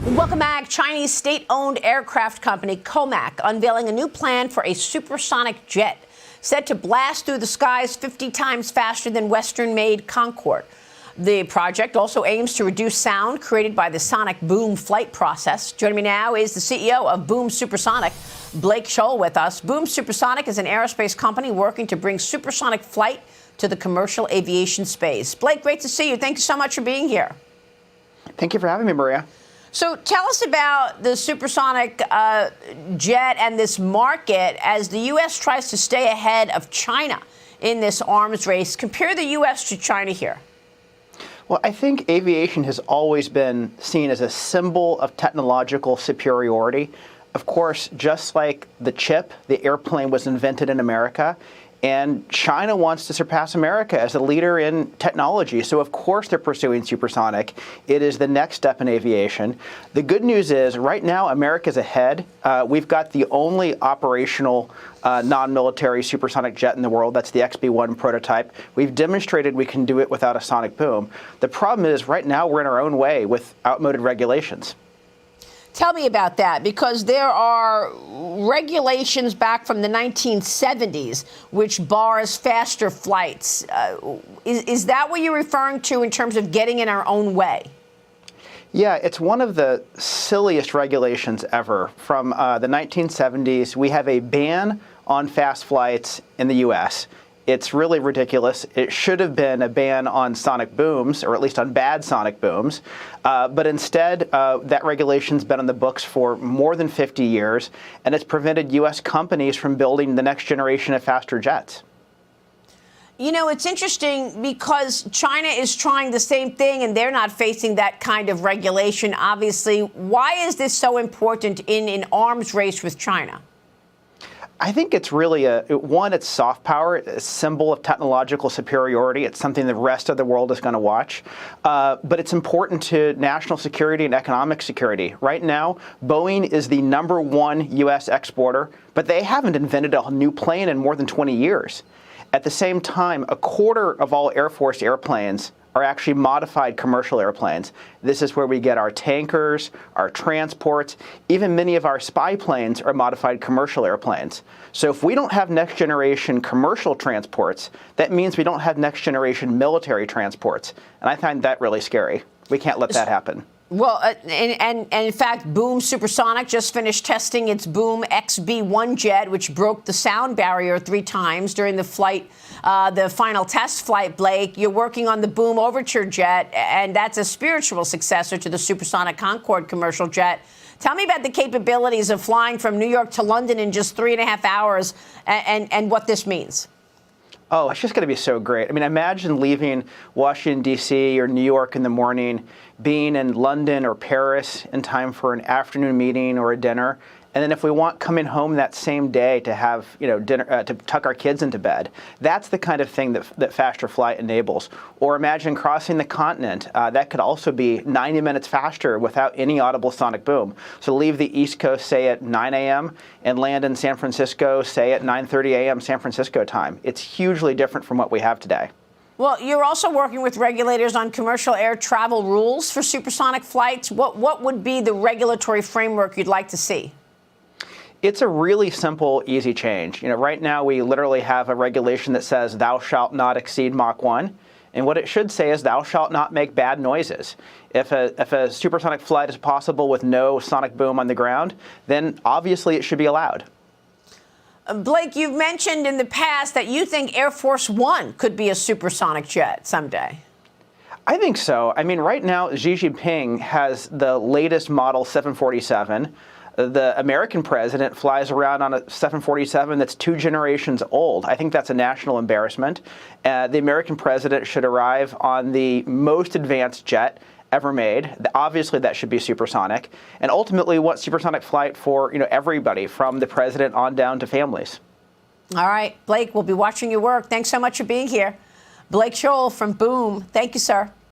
Welcome back. Chinese state-owned aircraft company Comac unveiling a new plan for a supersonic jet set to blast through the skies 50 times faster than Western-made Concorde. The project also aims to reduce sound created by the sonic boom flight process. Joining me now is the CEO of Boom Supersonic, Blake Scholl, with us. Boom Supersonic is an aerospace company working to bring supersonic flight to the commercial aviation space. Blake, great to see you. Thank you so much for being here. Thank you for having me, Maria. So tell us about the supersonic jet and this market as the U.S. tries to stay ahead of China in this arms race. Compare the U.S. to China here. Well, I think aviation has always been seen as a symbol of technological superiority. Of course, just like the chip, the airplane was invented in America, and China wants to surpass America as a leader in technology. So, of course, they're pursuing supersonic. It is the next step in aviation. The good news is, right now, America's ahead. We've got the only operational non-military supersonic jet in the world. That's the XB-1 prototype. We've demonstrated we can do it without a sonic boom. The problem is, right now, we're in our own way with outmoded regulations. Tell me about that, because there are regulations back from the 1970s which bars faster flights. Is that what you're referring to in terms of getting in our own way? Yeah, it's one of the silliest regulations ever. From the 1970s, we have a ban on fast flights in the U.S. It's really ridiculous. It should have been a ban on sonic booms, or at least on bad sonic booms. But instead, that regulation's been on the books for more than 50 years, and it's prevented U.S. companies from building the next generation of faster jets. You know, it's interesting because China is trying the same thing, and they're not facing that kind of regulation, obviously. Why is this so important in an arms race with China? I think it's really it's soft power, a symbol of technological superiority. It's something the rest of the world is going to watch. But it's important to national security and economic security. Right now, Boeing is the #1 U.S. exporter, but they haven't invented a new plane in more than 20 years. At the same time, a quarter of all Air Force airplanes are actually modified commercial airplanes. This is where we get our tankers, our transports, even many of our spy planes are modified commercial airplanes. So if we don't have next generation commercial transports, that means we don't have next generation military transports. And I find that really scary. We can't let that happen. Well, and in fact, Boom Supersonic just finished testing its Boom XB-1 jet, which broke the sound barrier 3 times during the flight, the final test flight, Blake. You're working on the Boom Overture jet, and that's a spiritual successor to the Supersonic Concorde commercial jet. Tell me about the capabilities of flying from New York to London in just 3.5 hours and what this means. Oh, it's just going to be so great. I mean, imagine leaving Washington, D.C. or New York in the morning, being in London or Paris in time for an afternoon meeting or a dinner. And then if we want coming home that same day to have, dinner, to tuck our kids into bed, that's the kind of thing that faster flight enables. Or imagine crossing the continent. That could also be 90 minutes faster without any audible sonic boom. So leave the East Coast, say, at 9 a.m. and land in San Francisco, say, at 9:30 a.m. San Francisco time. It's hugely different from what we have today. Well, you're also working with regulators on commercial air travel rules for supersonic flights. What would be the regulatory framework you'd like to see? It's a really simple, easy change. Right now we literally have a regulation that says thou shalt not exceed Mach 1. And what it should say is thou shalt not make bad noises. If a supersonic flight is possible with no sonic boom on the ground, then obviously it should be allowed. Blake, you've mentioned in the past that you think Air Force One could be a supersonic jet someday. I think so. I mean, right now, Xi Jinping has the latest model 747. The American president flies around on a 747 that's 2 generations old. I think that's a national embarrassment. The American president should arrive on the most advanced jet ever made. Obviously, that should be supersonic. And ultimately, we want supersonic flight for everybody, from the president on down to families. All right, Blake, we'll be watching your work. Thanks so much for being here. Blake Scholl from Boom. Thank you, sir.